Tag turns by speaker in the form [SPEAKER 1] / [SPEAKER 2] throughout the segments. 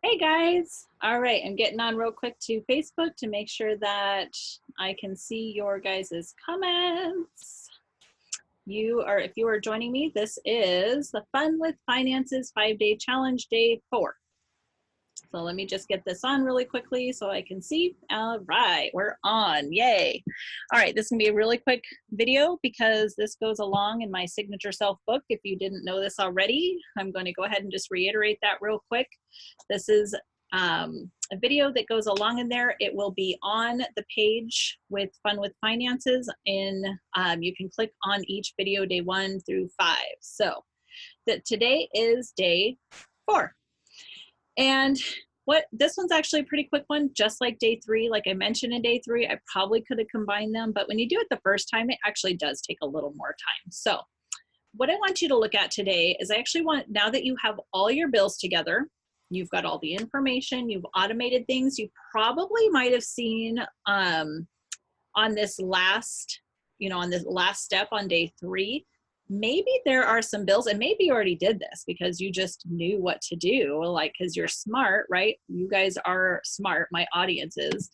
[SPEAKER 1] Hey guys. All right, I'm getting on real quick to Facebook to make sure that I can see your guys' comments. If you are joining me, this is the Fun with Finances 5-Day Challenge Day 4. So let me just get this on really quickly so I can see. All right, we're on, yay. All right, this is gonna be a really quick video because this goes along in my Signature Self book. If you didn't know this already, I'm going to go ahead and just reiterate that real quick. This is a video that goes along in there. It will be on the page with Fun with Finances, and you can click on each video, day 1 through 5. So today is day 4. And this one's actually a pretty quick one, just like day 3. Like I mentioned in day 3, I probably could have combined them, but when you do it the first time, it actually does take a little more time. So what I want you to look at today is I actually want, now that you have all your bills together, you've got all the information, you've automated things, you probably might have seen on this last, on this last step on day 3, maybe there are some bills, and maybe you already did this because you just knew what to do, like, because you're smart, right? You guys are smart, my audience is.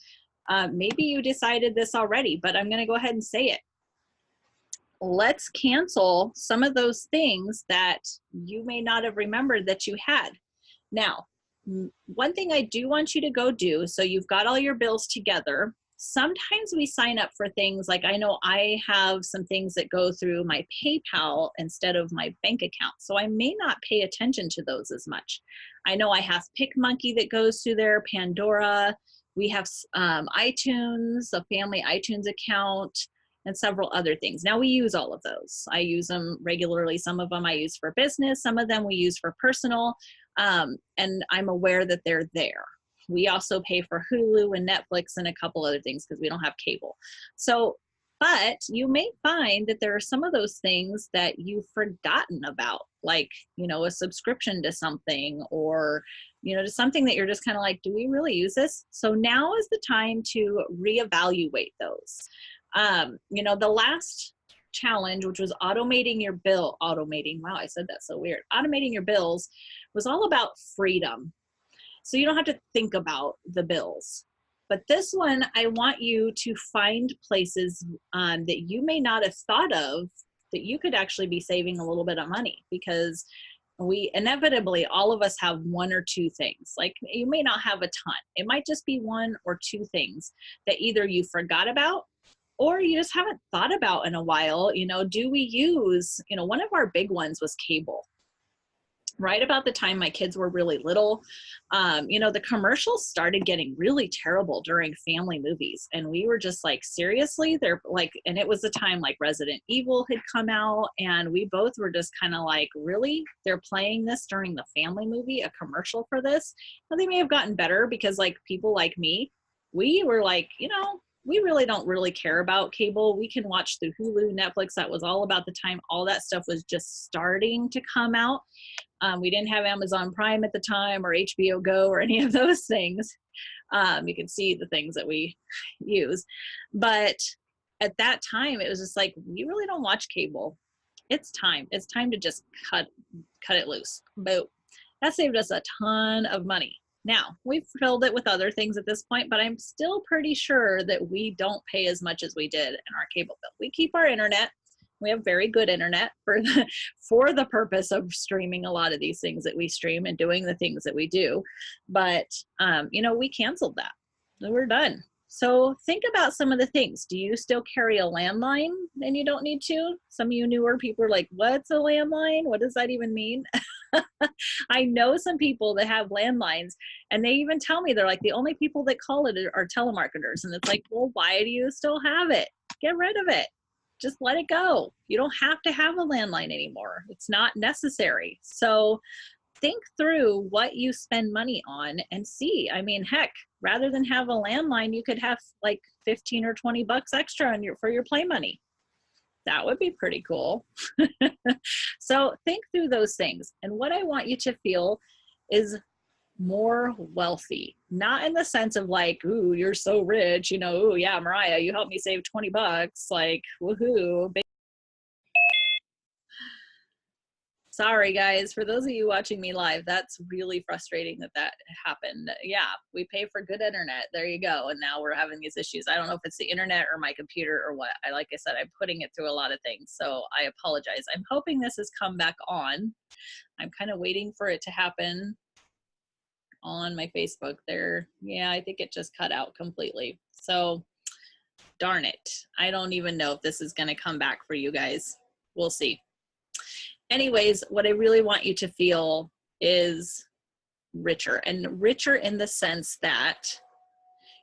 [SPEAKER 1] Maybe you decided this already, but I'm going to go ahead and say it. Let's cancel some of those things that you may not have remembered that you had. Now, one thing I do want you to go do, so you've got all your bills together. Sometimes we sign up for things like, I know I have some things that go through my PayPal instead of my bank account, so I may not pay attention to those as much. I know I have PicMonkey that goes through there, Pandora. We have iTunes, a family iTunes account, and several other things. Now we use all of those. I use them regularly. Some of them I use for business. Some of them we use for personal, and I'm aware that they're there. We also pay for Hulu and Netflix and a couple other things because we don't have cable. So, but you may find that there are some of those things that you've forgotten about, like, a subscription to something, or, to something that you're just kind of like, do we really use this? So now is the time to reevaluate those. The last challenge, which was automating your bill, wow, I said that so weird. Automating your bills was all about freedom. So you don't have to think about the bills. But this one, I want you to find places that you may not have thought of that you could actually be saving a little bit of money, because we inevitably, all of us have one or two things. Like, you may not have a ton. It might just be one or two things that either you forgot about or you just haven't thought about in a while. Do we use, one of our big ones was cable. Right about the time my kids were really little, the commercials started getting really terrible during family movies. And we were just like, seriously? They're like, and it was the time like Resident Evil had come out, and we both were just kind of like, really? They're playing this during the family movie, a commercial for this? Now, they may have gotten better because, like, people like me, we were like, we really don't really care about cable. We can watch through Hulu, Netflix. That was all about the time all that stuff was just starting to come out. We didn't have Amazon Prime at the time, or HBO Go, or any of those things. You can see the things that we use. But at that time, it was just like, we really don't watch cable. It's time. It's time to just cut it loose. But that saved us a ton of money. Now, we've filled it with other things at this point, but I'm still pretty sure that we don't pay as much as we did in our cable bill. We keep our internet. We have very good internet for the purpose of streaming a lot of these things that we stream and doing the things that we do. But, we canceled that. We're done. So think about some of the things. Do you still carry a landline and you don't need to? Some of you newer people are like, what's a landline? What does that even mean? I know some people that have landlines, and they even tell me, they're like, the only people that call it are telemarketers. And it's like, well, why do you still have it? Get rid of it. Just let it go. You don't have to have a landline anymore. It's not necessary. So think through what you spend money on and see. I mean, heck, rather than have a landline, you could have like 15 or 20 bucks extra for your play money. That would be pretty cool. So think through those things. And what I want you to feel is more wealthy, not in the sense of like, ooh, you're so rich, ooh, yeah, Mariah, you helped me save 20 bucks, like, woohoo. Sorry, guys. For those of you watching me live, that's really frustrating that that happened. Yeah, we pay for good internet. There you go. And now we're having these issues. I don't know if it's the internet or my computer or what. Like I said, I'm putting it through a lot of things. So I apologize. I'm hoping this has come back on. I'm kind of waiting for it to happen on my Facebook there. Yeah, I think it just cut out completely. So darn it. I don't even know if this is going to come back for you guys. We'll see. Anyways, what I really want you to feel is richer, and richer in the sense that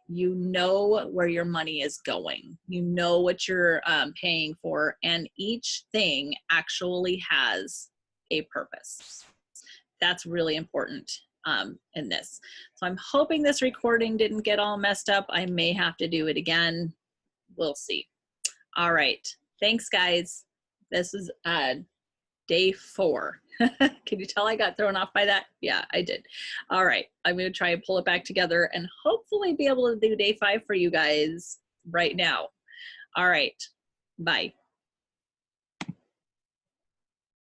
[SPEAKER 1] you know where your money is going. You know what you're paying for, and each thing actually has a purpose. That's really important in this. So I'm hoping this recording didn't get all messed up. I may have to do it again. We'll see. All right. Thanks, guys. This is day 4. Can you tell I got thrown off by that? Yeah, I did. All right. I'm going to try and pull it back together and hopefully be able to do day 5 for you guys right now. All right. Bye.